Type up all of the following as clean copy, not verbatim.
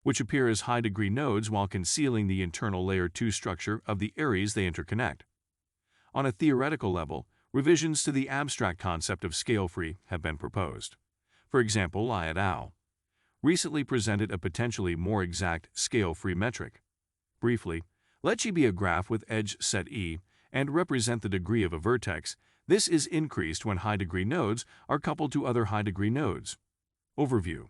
which appear as high-degree nodes while concealing the internal layer 2 structure of the areas they interconnect. On a theoretical level, revisions to the abstract concept of scale-free have been proposed. For example, Lai et al. Recently presented a potentially more exact scale-free metric. Briefly, let G be a graph with edge set E and represent the degree of a vertex. This is increased when high-degree nodes are coupled to other high-degree nodes. Overview.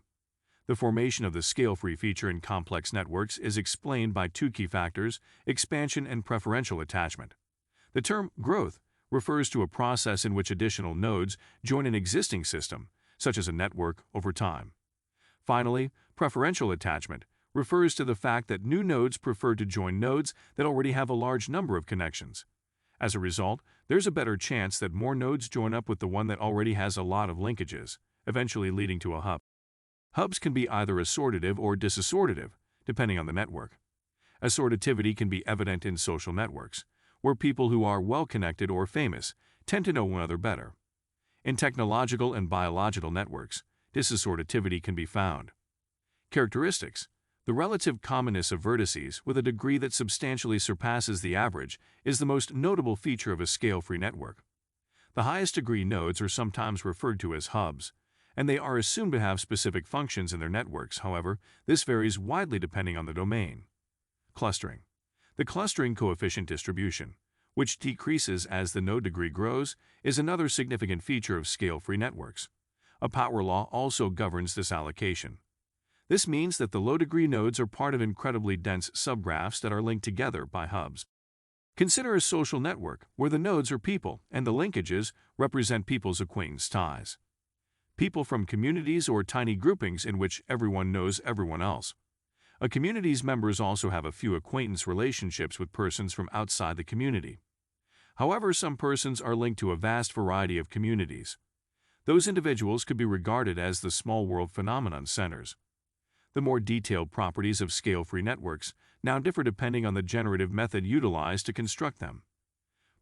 The formation of the scale-free feature in complex networks is explained by two key factors, expansion and preferential attachment. The term growth refers to a process in which additional nodes join an existing system, such as a network, over time. Finally, preferential attachment refers to the fact that new nodes prefer to join nodes that already have a large number of connections. As a result, there's a better chance that more nodes join up with the one that already has a lot of linkages, eventually leading to a hub. Hubs can be either assortative or disassortative, depending on the network. Assortativity can be evident in social networks, where people who are well-connected or famous tend to know one another better. In technological and biological networks, disassortativity can be found. Characteristics. The relative commonness of vertices with a degree that substantially surpasses the average is the most notable feature of a scale-free network. The highest degree nodes are sometimes referred to as hubs, and they are assumed to have specific functions in their networks. However, this varies widely depending on the domain. Clustering. The clustering coefficient distribution, which decreases as the node degree grows, is another significant feature of scale-free networks. A power law also governs this allocation. This means that the low-degree nodes are part of incredibly dense subgraphs that are linked together by hubs. Consider a social network where the nodes are people and the linkages represent people's acquaintance ties. People from communities or tiny groupings in which everyone knows everyone else. A community's members also have a few acquaintance relationships with persons from outside the community. However, some persons are linked to a vast variety of communities. Those individuals could be regarded as the small world phenomenon centers. The more detailed properties of scale-free networks now differ depending on the generative method utilized to construct them.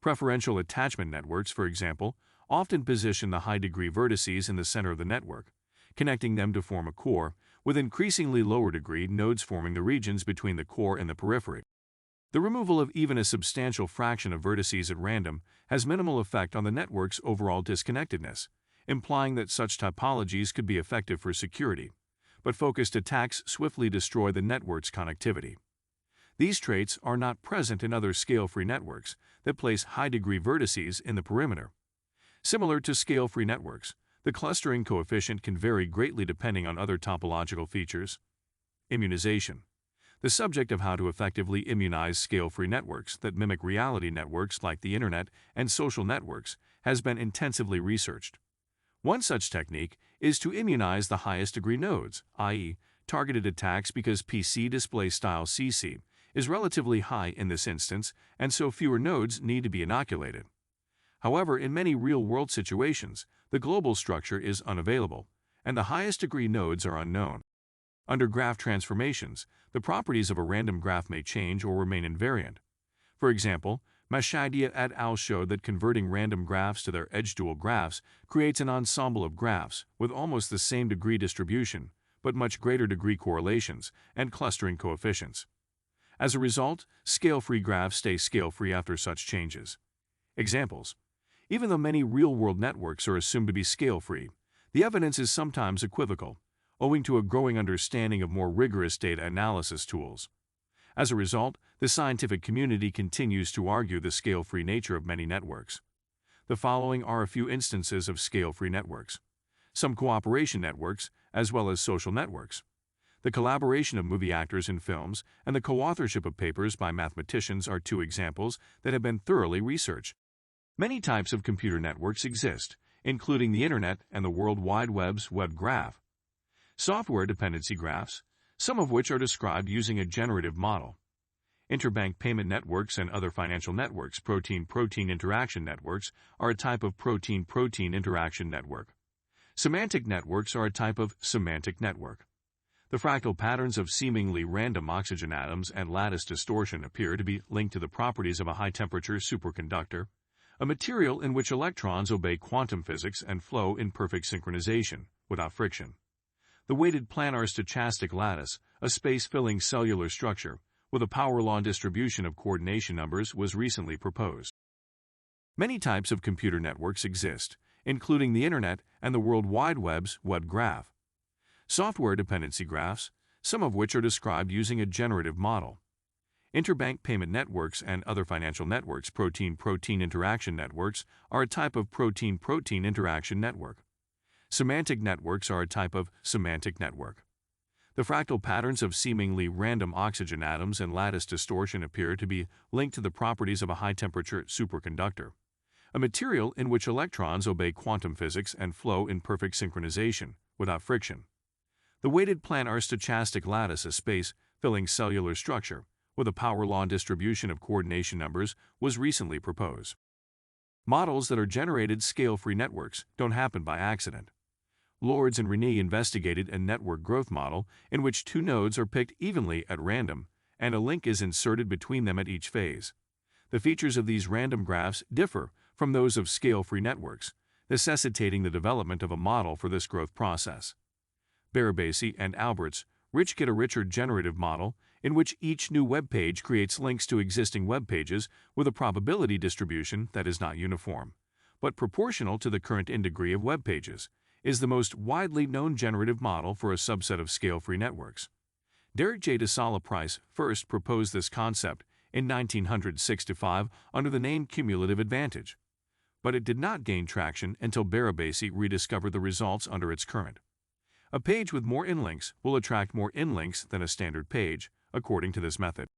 Preferential attachment networks, for example, often position the high-degree vertices in the center of the network, connecting them to form a core, with increasingly lower-degree nodes forming the regions between the core and the periphery. The removal of even a substantial fraction of vertices at random has minimal effect on the network's overall disconnectedness, implying that such topologies could be effective for security, but focused attacks swiftly destroy the network's connectivity. These traits are not present in other scale-free networks that place high-degree vertices in the perimeter. Similar to scale-free networks, the clustering coefficient can vary greatly depending on other topological features. Immunization. The subject of how to effectively immunize scale-free networks that mimic reality networks like the Internet and social networks has been intensively researched. One such technique is to immunize the highest degree nodes, i.e., targeted attacks, because PC CC is relatively high in this instance, and so fewer nodes need to be inoculated. However, in many real-world situations, the global structure is unavailable, and the highest degree nodes are unknown. Under graph transformations, the properties of a random graph may change or remain invariant. For example, Mashidia et al. Showed that converting random graphs to their edge-dual graphs creates an ensemble of graphs with almost the same degree distribution, but much greater degree correlations and clustering coefficients. As a result, scale-free graphs stay scale-free after such changes. Examples. Even though many real-world networks are assumed to be scale-free, the evidence is sometimes equivocal, owing to a growing understanding of more rigorous data analysis tools. As a result, the scientific community continues to argue the scale-free nature of many networks. The following are a few instances of scale-free networks. Some cooperation networks, as well as social networks. The collaboration of movie actors in films and the co-authorship of papers by mathematicians are two examples that have been thoroughly researched. Many types of computer networks exist, including the Internet and the World Wide Web's web graph. Software dependency graphs, some of which are described using a generative model. Interbank payment networks and other financial networks. Protein-protein interaction networks are a type of protein-protein interaction network. Semantic networks are a type of semantic network. The fractal patterns of seemingly random oxygen atoms and lattice distortion appear to be linked to the properties of a high-temperature superconductor, a material in which electrons obey quantum physics and flow in perfect synchronization, without friction. The weighted planar stochastic lattice, a space-filling cellular structure with a power law distribution of coordination numbers, was recently proposed. Many types of computer networks exist, including the Internet and the World Wide Web's web graph. Software dependency graphs, some of which are described using a generative model. Interbank payment networks and other financial networks, protein-protein interaction networks, are a type of protein-protein interaction network. Semantic networks are a type of semantic network. The fractal patterns of seemingly random oxygen atoms and lattice distortion appear to be linked to the properties of a high-temperature superconductor, a material in which electrons obey quantum physics and flow in perfect synchronization, without friction. The weighted planar stochastic lattice, a space-filling cellular structure with a power law distribution of coordination numbers, was recently proposed. Models that are generated scale-free networks don't happen by accident. Lords and Rennie investigated a network growth model in which two nodes are picked evenly at random, and a link is inserted between them at each phase. The features of these random graphs differ from those of scale-free networks, necessitating the development of a model for this growth process. Barabasi and Alberts get a richer generative model in which each new web page creates links to existing web pages with a probability distribution that is not uniform, but proportional to the current degree of web pages, is the most widely known generative model for a subset of scale-free networks. Derek J. DeSala Price first proposed this concept in 1965 under the name cumulative advantage, but it did not gain traction until Barabasi rediscovered the results under its current. A page with more inlinks will attract more inlinks than a standard page, according to this method.